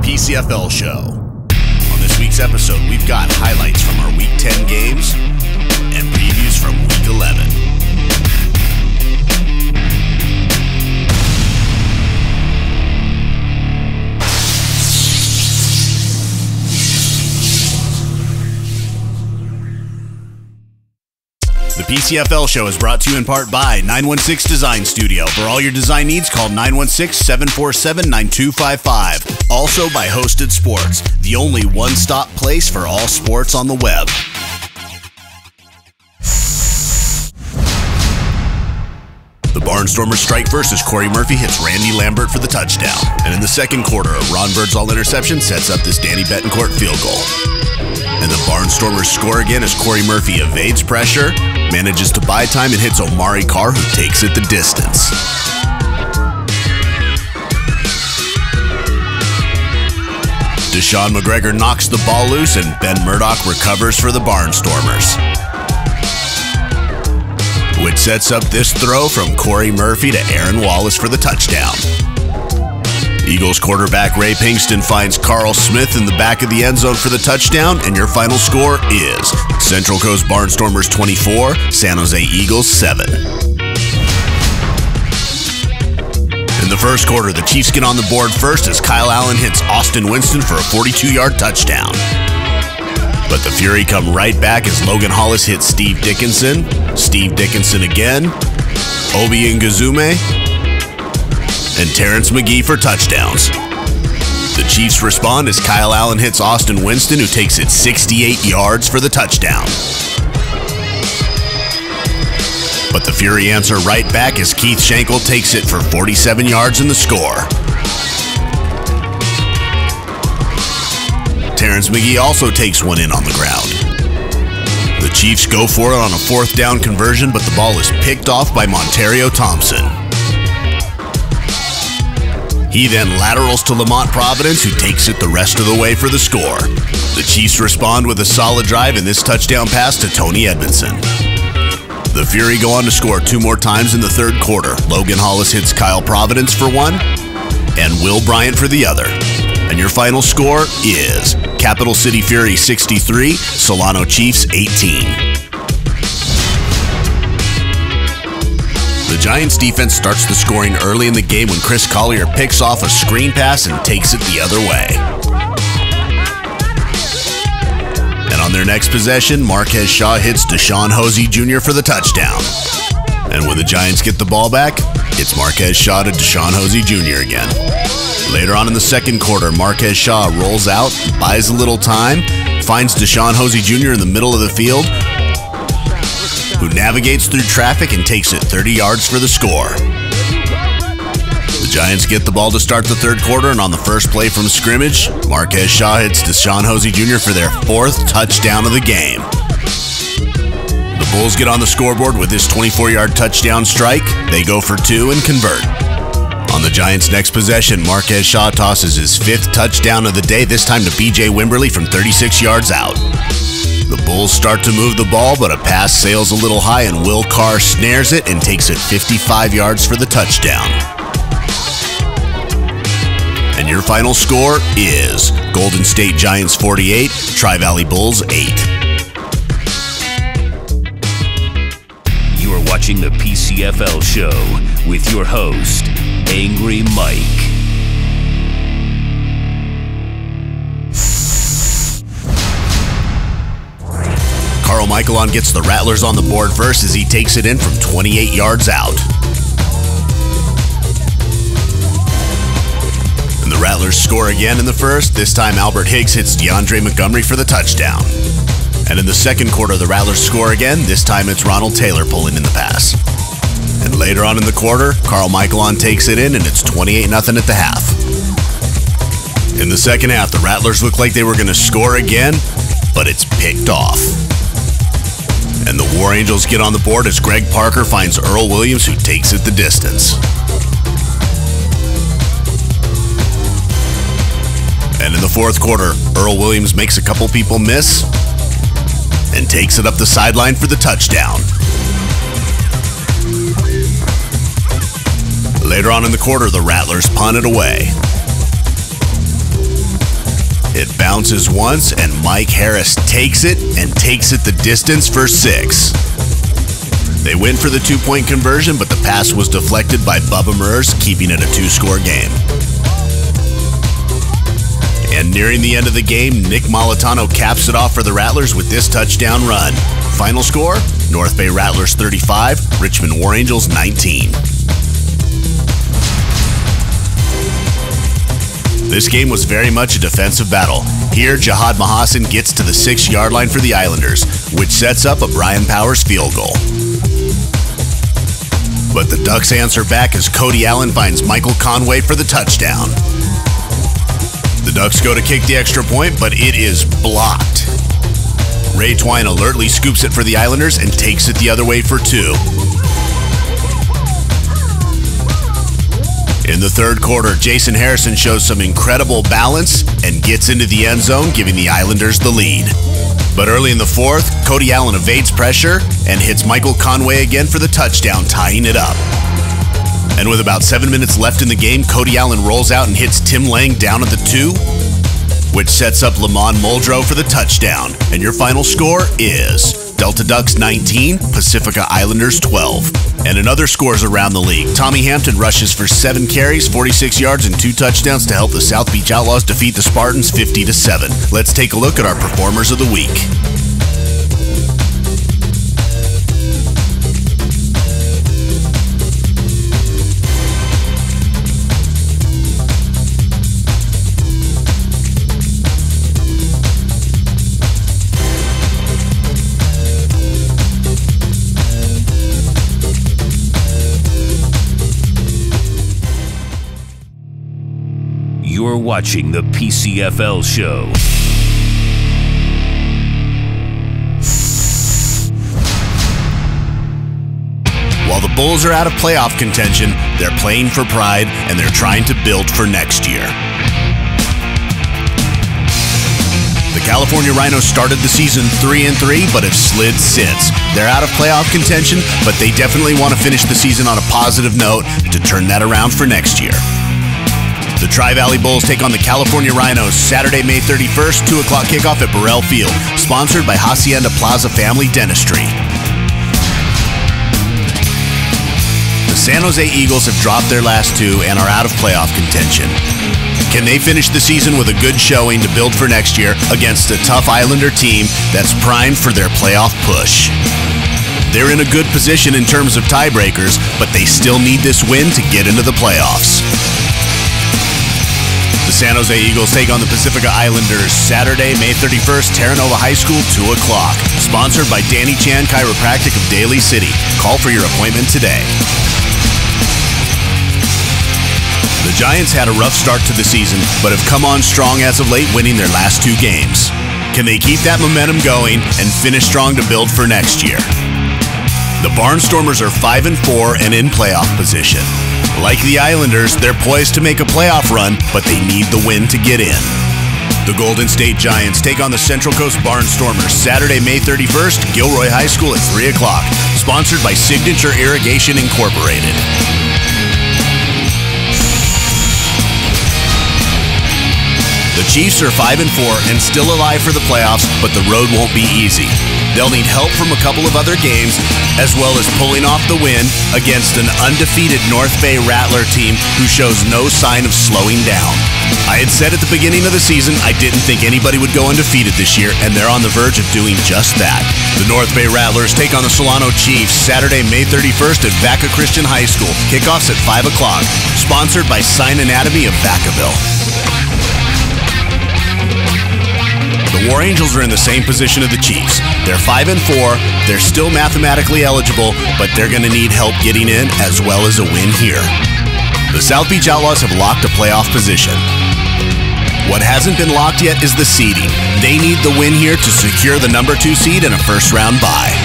PCFL Show. On this week's episode, we've got highlights from our Week 10 games and previews from Week 11. The PCFL Show is brought to you in part by 916 Design Studio. For all your design needs, call 916-747-9255. Also by Hosted Sports, the only one-stop place for all sports on the web. The Barnstormers strike first as Corey Murphy hits Randy Lambert for the touchdown. And in the second quarter, a Ron Birdsall interception sets up this Danny Betancourt field goal. And the Barnstormers score again as Corey Murphy evades pressure, manages to buy time, and hits Omari Carr, who takes it the distance. Deshaun McGregor knocks the ball loose, and Ben Murdoch recovers for the Barnstormers, which sets up this throw from Corey Murphy to Aaron Wallace for the touchdown. Eagles quarterback Ray Pinkston finds Carl Smith in the back of the end zone for the touchdown, and your final score is Central Coast Barnstormers 24, San Jose Eagles 7. In the first quarter, the Chiefs get on the board first as Kyle Allen hits Austin Winston for a 42-yard touchdown. But the Fury come right back as Logan Hollis hits Steve Dickinson again, Obi Ngazume, and Terrence McGee for touchdowns. The Chiefs respond as Kyle Allen hits Austin Winston, who takes it 68 yards for the touchdown. But the Fury answer right back as Keith Schenkel takes it for 47 yards in the score. Terrence McGee also takes one in on the ground. The Chiefs go for it on a fourth down conversion, but the ball is picked off by Montario Thompson. He then laterals to Lamont Providence, who takes it the rest of the way for the score. The Chiefs respond with a solid drive in this touchdown pass to Tony Edmondson. The Fury go on to score two more times in the third quarter. Logan Hollis hits Kyle Providence for one, and Will Bryant for the other. And your final score is Capital City Fury 63, Solano Chiefs 18. The Giants defense starts the scoring early in the game when Chris Collier picks off a screen pass and takes it the other way. And on their next possession, Marquez Shaw hits Deshaun Hosey Jr. for the touchdown. And when the Giants get the ball back, it's Marquez Shaw to Deshaun Hosey Jr. again. Later on in the second quarter, Marquez Shaw rolls out, buys a little time, finds Deshaun Hosey Jr. in the middle of the field, who navigates through traffic and takes it 30 yards for the score. The Giants get the ball to start the third quarter, and on the first play from scrimmage, Marquez Shaw hits Deshaun Hosey Jr. for their fourth touchdown of the game. The Bulls get on the scoreboard with this 24-yard touchdown strike. They go for two and convert. On the Giants' next possession, Marquez Shaw tosses his fifth touchdown of the day, this time to B.J. Wimberly from 36 yards out. The Bulls start to move the ball, but a pass sails a little high, and Will Carr snares it and takes it 55 yards for the touchdown. And your final score is Golden State Giants 48, Tri-Valley Bulls 8. You are watching the PCFL Show with your host, Angry Mike. Carl Michaelon gets the Rattlers on the board first as he takes it in from 28 yards out. And the Rattlers score again in the first. This time Albert Higgs hits DeAndre Montgomery for the touchdown. And in the second quarter, the Rattlers score again. This time it's Ronald Taylor pulling in the pass. And later on in the quarter, Carl Michaelon takes it in, and it's 28-0 at the half. In the second half, the Rattlers look like they were going to score again, but it's picked off. And the War Angels get on the board as Greg Parker finds Earl Williams, who takes it the distance. And in the fourth quarter, Earl Williams makes a couple people miss and takes it up the sideline for the touchdown. Later on in the quarter, the Rattlers punt it away. It bounces once, and Mike Harris takes it and takes it the distance for 6. They went for the 2-point conversion, but the pass was deflected by Bubba Murs, keeping it a 2-score game. And nearing the end of the game, Nick Molitano caps it off for the Rattlers with this touchdown run. Final score, North Bay Rattlers 35, Richmond War Angels 19. This game was very much a defensive battle. Here, Jihad Mahassan gets to the 6-yard line for the Islanders, which sets up a Brian Powers field goal. But the Ducks answer back as Cody Allen finds Michael Conway for the touchdown. The Ducks go to kick the extra point, but it is blocked. Ray Twine alertly scoops it for the Islanders and takes it the other way for 2. In the third quarter, Jason Harrison shows some incredible balance and gets into the end zone, giving the Islanders the lead. But early in the fourth, Cody Allen evades pressure and hits Michael Conway again for the touchdown, tying it up. And with about 7 minutes left in the game, Cody Allen rolls out and hits Tim Lang down at the 2, which sets up Lamont Muldrow for the touchdown. And your final score is Delta Ducks 19, Pacifica Islanders 12. And in other scores around the league, Tommy Hampton rushes for 7 carries, 46 yards, and 2 touchdowns to help the South Beach Outlaws defeat the Spartans 50-7. Let's take a look at our performers of the week. You're watching the PCFL Show. While the Bulls are out of playoff contention, they're playing for pride and they're trying to build for next year. The California Rhinos started the season 3-3, but have slid since. They're out of playoff contention, but they definitely want to finish the season on a positive note to turn that around for next year. The Tri-Valley Bulls take on the California Rhinos Saturday, May 31st, 2 o'clock kickoff at Burrell Field, sponsored by Hacienda Plaza Family Dentistry. The San Jose Eagles have dropped their last 2 and are out of playoff contention. Can they finish the season with a good showing to build for next year against a tough Islander team that's primed for their playoff push? They're in a good position in terms of tiebreakers, but they still need this win to get into the playoffs. The San Jose Eagles take on the Pacifica Islanders Saturday, May 31st, Terra Nova High School, 2 o'clock. Sponsored by Danny Chan Chiropractic of Daly City. Call for your appointment today. The Giants had a rough start to the season, but have come on strong as of late, winning their last 2 games. Can they keep that momentum going and finish strong to build for next year? The Barnstormers are 5-4 and in playoff position. Like the Islanders, they're poised to make a playoff run, but they need the win to get in. The Golden State Giants take on the Central Coast Barnstormers Saturday, May 31st, Gilroy High School at 3 o'clock. Sponsored by Signature Irrigation Incorporated. The Chiefs are 5-4 and still alive for the playoffs, but the road won't be easy. They'll need help from a couple of other games, as well as pulling off the win against an undefeated North Bay Rattler team who shows no sign of slowing down. I had said at the beginning of the season I didn't think anybody would go undefeated this year, and they're on the verge of doing just that. The North Bay Rattlers take on the Solano Chiefs Saturday, May 31st at Vaca Christian High School. Kickoffs at 5 o'clock. Sponsored by Sign Anatomy of Vacaville. The War Angels are in the same position of the Chiefs. They're 5-4, they're still mathematically eligible, but they're going to need help getting in as well as a win here. The South Beach Outlaws have locked a playoff position. What hasn't been locked yet is the seeding. They need the win here to secure the number 2 seed and a first-round bye.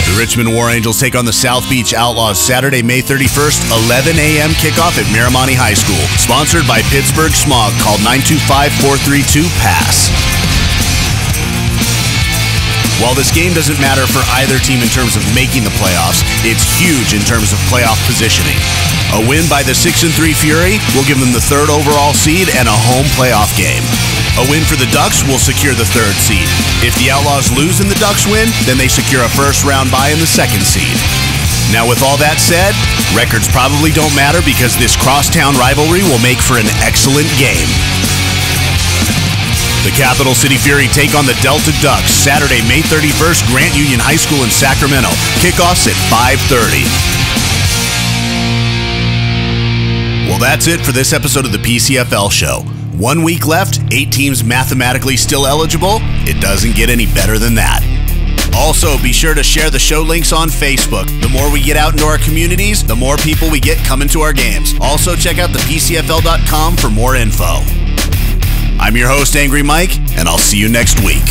The Richmond War Angels take on the South Beach Outlaws Saturday, May 31st, 11 a.m. kickoff at Miramani High School. Sponsored by Pittsburgh Smog. Call 925-432-PASS. While this game doesn't matter for either team in terms of making the playoffs, it's huge in terms of playoff positioning. A win by the 6-3 Fury will give them the 3rd overall seed and a home playoff game. A win for the Ducks will secure the 3rd seed. If the Outlaws lose and the Ducks win, then they secure a first-round bye in the 2nd seed. Now, with all that said, records probably don't matter because this crosstown rivalry will make for an excellent game. The Capital City Fury take on the Delta Ducks Saturday, May 31st, Grant Union High School in Sacramento. Kickoff's at 5:30. Well, that's it for this episode of the PCFL Show. 1 week left, 8 teams mathematically still eligible. It doesn't get any better than that. Also, be sure to share the show links on Facebook. The more we get out into our communities, the more people we get coming to our games. Also, check out the PCFL.com for more info. I'm your host, Angry Mike, and I'll see you next week.